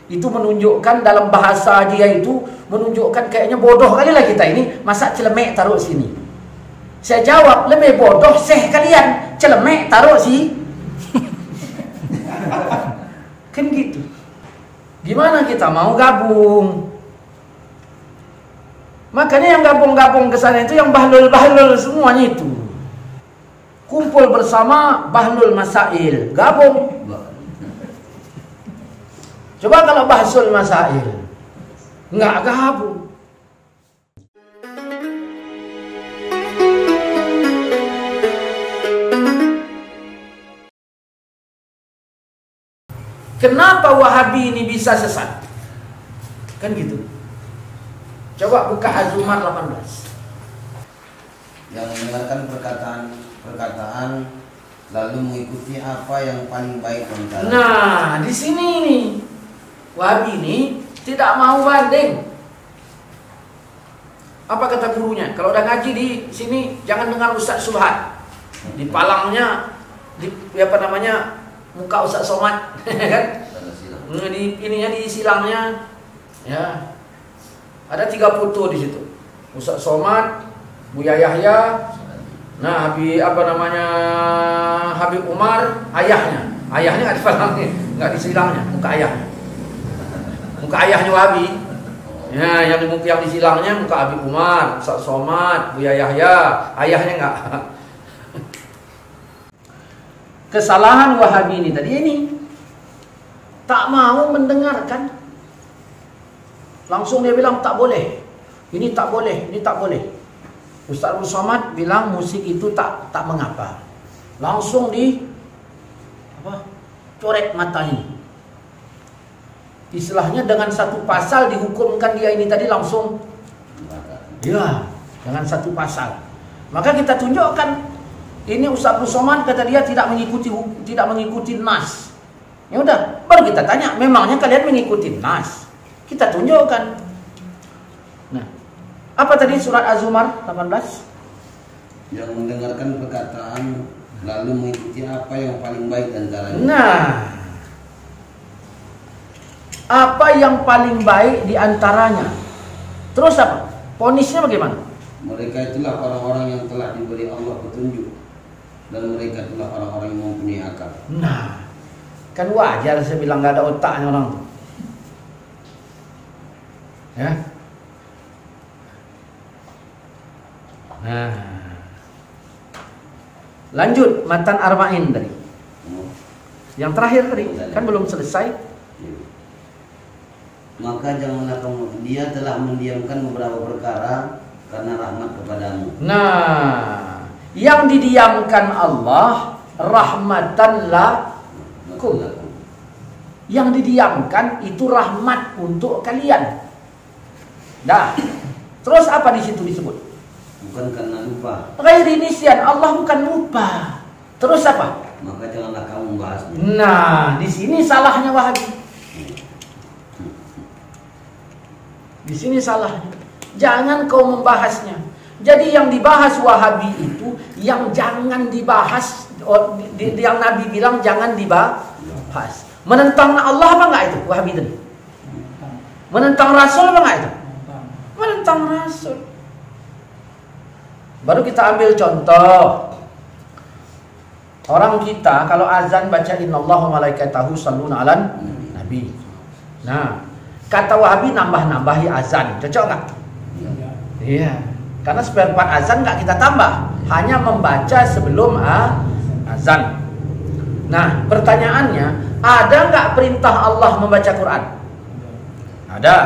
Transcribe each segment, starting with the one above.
Itu menunjukkan dalam bahasa dia itu menunjukkan kayaknya bodoh kali lah kita ini. Masa celemek taruh sini? Saya jawab, lebih bodoh kalian. Celemek taruh sih. Kan gitu. Gimana kita mau gabung? Makanya yang gabung-gabung ke sana itu yang bahlul-bahlul semuanya itu. Kumpul bersama bahlul masail, gabung. Coba kalau bahsul masail, nggak gabung. Kenapa Wahabi ini bisa sesat? Kan gitu. Coba buka Az-Zumar 18. Yang mendengarkan perkataan lalu mengikuti apa yang paling baik antara. Nah, di sini nih. Wahabi ini tidak mau banding. Apa kata gurunya? Kalau udah ngaji di sini jangan dengar Ustaz Subhat. Di palangnya muka Ustaz Somad kan? Di ininya di silangnya ya. Ada 3 foto di situ. Ustaz Somad, Buya Yahya, nah Habib Umar, ayahnya. Ayahnya nggak di palangnya, nggak di silangnya, muka ayahnya. Muka ayahnya Wahabi. Ya, yang di silangnya muka Habib Umar, Ustaz Somad, Buya Yahya, ayahnya enggak. Kesalahan Wahabi ini tadi ini tak mau mendengarkan. Langsung dia bilang tak boleh. Ini tak boleh, ini tak boleh. Ustaz Abdul Somad bilang musik itu tak mengapa. Langsung coret matanya. Istilahnya dengan satu pasal dihukumkan dia ini tadi langsung. Ya, dengan satu pasal. Maka kita tunjukkan ini Ustaz Abdul Somad kata dia tidak mengikuti nas. Ya udah, baru kita tanya, memangnya kalian mengikuti nas? Kita tunjukkan. Nah, apa tadi surat Az-Zumar 18? Yang mendengarkan perkataan lalu mengikuti apa yang paling baik antaranya. Nah, apa yang paling baik di antaranya? Terus apa? Ponisnya bagaimana? Mereka itulah orang-orang yang telah diberi Allah petunjuk dan mereka itulah orang-orang yang mempunyai akal. Nah, kan wajar saya bilang gak ada otaknya orang tuh. Ya. Nah, lanjut matan arba'in tadi. Yang terakhir tadi kan belum selesai. Maka janganlah kamu, dia telah mendiamkan beberapa perkara karena rahmat kepadamu. Nah, yang didiamkan Allah rahmatan lakum. Yang didiamkan itu rahmat untuk kalian. Dah. Terus apa di situ disebut? Bukan karena lupa. Ghairi nisyan, Allah bukan lupa. Terus apa? Maka janganlah kamu membahasnya. Nah, di sini salahnya Wahabi. Di sini salahnya. Jangan kau membahasnya. Jadi yang dibahas Wahabi itu yang jangan dibahas, yang Nabi bilang jangan dibahas. Menentang Allah apa enggak itu Wahabi tadi? Menentang Rasul apa enggak itu? Menentang Rasul. Baru kita ambil contoh. Orang kita kalau azan baca innallaha malaikatahu shalluna 'alan nabi. Nah, kata Wahabi nambah-nambahi azan, cocok nggak? Iya. Karena spare part azan nggak kita tambah, hanya membaca sebelum azan. Nah, pertanyaannya, ada nggak perintah Allah membaca Quran? Ada.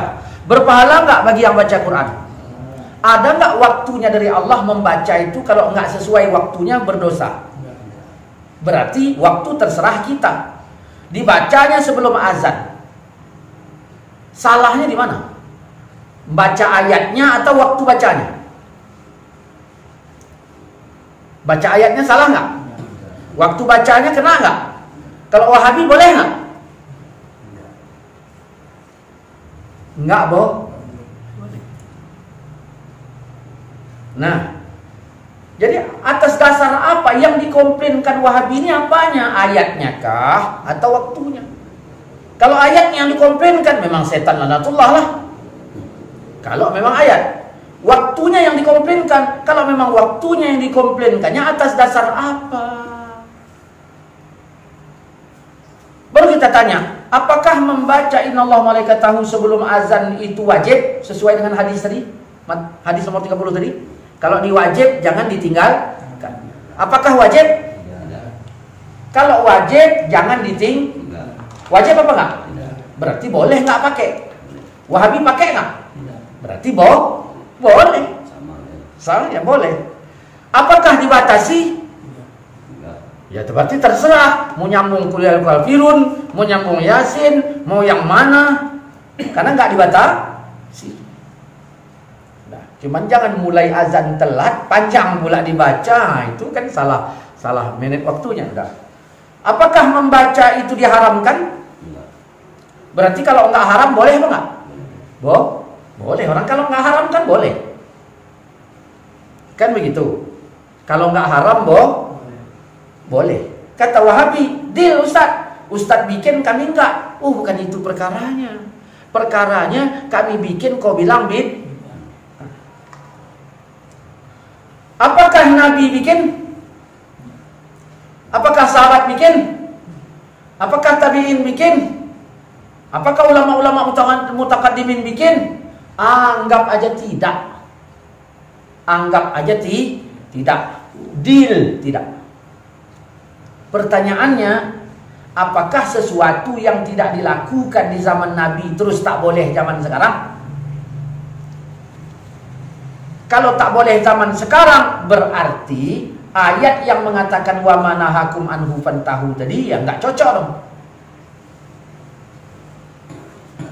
Berpahala nggak bagi yang baca Quran? Ada nggak waktunya dari Allah membaca itu? Kalau nggak sesuai waktunya berdosa. Berarti waktu terserah kita. Dibacanya sebelum azan. Salahnya di mana? Baca ayatnya atau waktu bacanya? Baca ayatnya salah nggak? Waktu bacanya kena nggak? Kalau Wahabi boleh nggak? Nggak, boleh. Nah, jadi atas dasar apa yang dikomplainkan Wahabi ini apanya? Ayatnya kah atau waktunya? Kalau ayatnya yang dikomplainkan, memang setan lanatullah lah. Kalau memang ayat, waktunya yang dikomplainkan, kalau memang waktunya yang dikomplainkannya atas dasar apa? Baru kita tanya, apakah membaca innallaha malaikatahu sebelum azan itu wajib sesuai dengan hadis tadi? Hadis nomor 30 tadi. Kalau diwajib jangan ditinggalkan. Apakah wajib? Kalau wajib jangan ditinggalkan. Wajib apa enggak? Berarti boleh enggak pakai? Wahabi pakai enggak? Berarti boleh. Sama ya boleh. Apakah dibatasi? Ya berarti terserah. Mau nyambung kuliah kafirun, mau nyambung yasin, mau yang mana? Karena enggak dibatasi. Nah, cuman jangan mulai azan telat, panjang pula dibaca. Itu kan salah menit waktunya. Enggak. Apakah membaca itu diharamkan? Berarti kalau enggak haram boleh apa enggak? Boleh. Orang kalau enggak haram kan boleh. Kan begitu. Kalau enggak haram boleh. Kata Wahabi, deal Ustaz bikin kami enggak. Bukan itu perkaranya. Perkaranya kami bikin kau bilang bid. Apakah Nabi bikin? Apakah sahabat bikin? Apakah tabi'in bikin? Apakah ulama-ulama mutakaddimin bikin? Anggap aja tidak. Anggap aja tidak. Deal tidak. Pertanyaannya, apakah sesuatu yang tidak dilakukan di zaman Nabi terus tak boleh zaman sekarang? Kalau tak boleh zaman sekarang, berarti ayat yang mengatakan wa manahakum anhu fantahu tadi ya nggak cocok dong.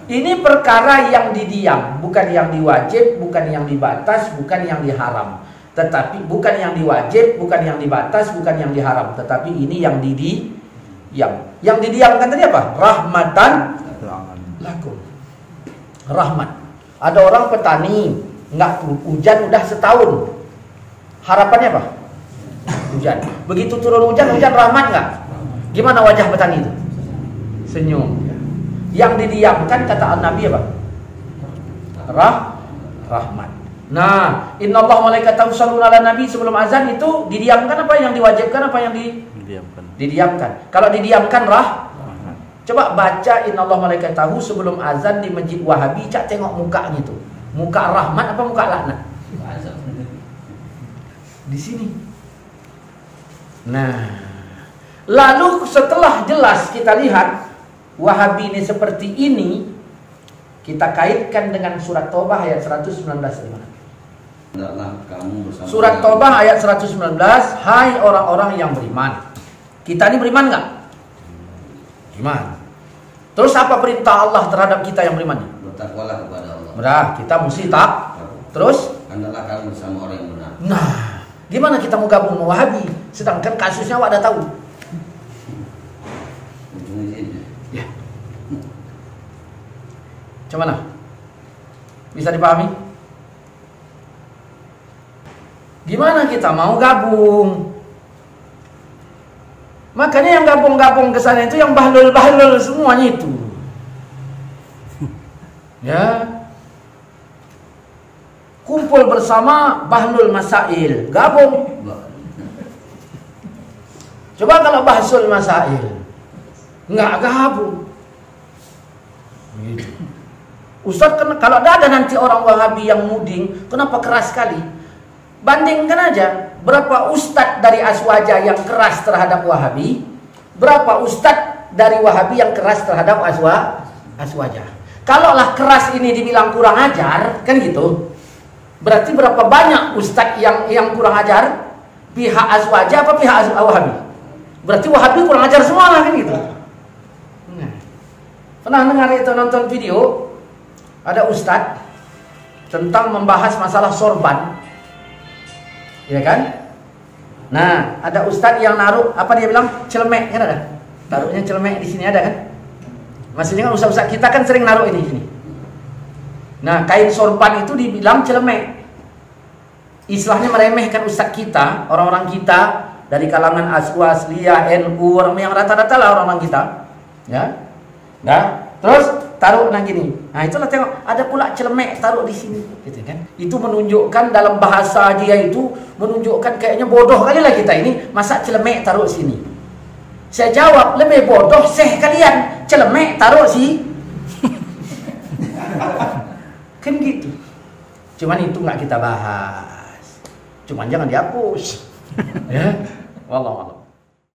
Ini perkara yang didiam, bukan yang diwajib, bukan yang dibatas, bukan yang diharam. Tetapi bukan yang diwajib, bukan yang dibatas, bukan yang diharam. Tetapi ini yang didiam. Yang didiamkan tadi apa? Rahmatan lakum. Rahmat. Ada orang petani, nggak hujan udah setahun. Harapannya apa? Hujan. Begitu turun hujan rahmat nggak? Gimana wajah petani itu? Senyum. Yang didiamkan kata Nabi apa? Rahmat. Nah, innallaha malaikatahu yusholluna 'alan nabi sebelum azan itu didiamkan apa yang diwajibkan apa yang didiamkan? Kalau didiamkan rahmat. Coba baca innallaha malaikatahu sebelum azan di Masjid Wahabi, cak tengok mukanya itu. Muka rahmat apa muka laknat? Di sini. Nah, lalu setelah jelas kita lihat Wahabi ini seperti ini, kita kaitkan dengan surat Taubah ayat 119. Surat Taubah ayat 119, hai orang-orang yang beriman. Kita ini beriman nggak? Beriman. Terus apa perintah Allah terhadap kita yang beriman? Bertakwalah kepada Allah. Benar, kita mesti tak. Terus? Hendaklah kamu bersama orang yang benar. Nah, gimana kita mau gabung sama Wahabi? Sedangkan kasusnya awak dah tahu. Ya. Cuman bisa dipahami? Gimana kita mau gabung? Makanya yang gabung-gabung ke sana itu yang bahlul-bahlul semuanya itu. Ya. Kumpul bersama bahlul masail, gabung. Coba kalau bahsul masail enggak gabung. Gitu. Ustaz, kalau ada nanti orang Wahabi yang muding, kenapa keras sekali? Bandingkan aja berapa ustadz dari Aswaja yang keras terhadap Wahabi, berapa ustadz dari Wahabi yang keras terhadap Aswaja. Kalaulah keras ini dibilang kurang ajar, kan gitu. Berarti berapa banyak ustadz yang kurang ajar? Pihak Aswaja apa pihak Wahabi? Berarti Wahabi kurang ajar semua lah, kan gitu. Nah, pernah dengar itu nonton video ada ustadz tentang membahas masalah sorban. Ya kan? Nah, ada ustadz yang naruh apa dia bilang? Celemek, kan ada? Taruhnya celemek di sini ada kan? Maksudnya kan ustadz kita kan sering naruh ini sini. Nah, kain sorban itu dibilang celemek. Istilahnya meremehkan ustadz kita, orang-orang kita dari kalangan Aswa, Asliyah, NU, orang yang rata-rata lah orang-orang kita. Ya. Nah, terus taruh nah gini. Nah, itulah tengok, ada pula celemek taruh di sini, gitu kan. Itu menunjukkan dalam bahasa dia itu menunjukkan kayaknya bodoh kali lah kita ini, masa celemek taruh sini. Saya jawab, lebih bodoh kalian, celemek taruh sih. Kan gitu. Cuman itu nggak kita bahas. Cuman jangan dihapus. Ya, wallahu a'lam.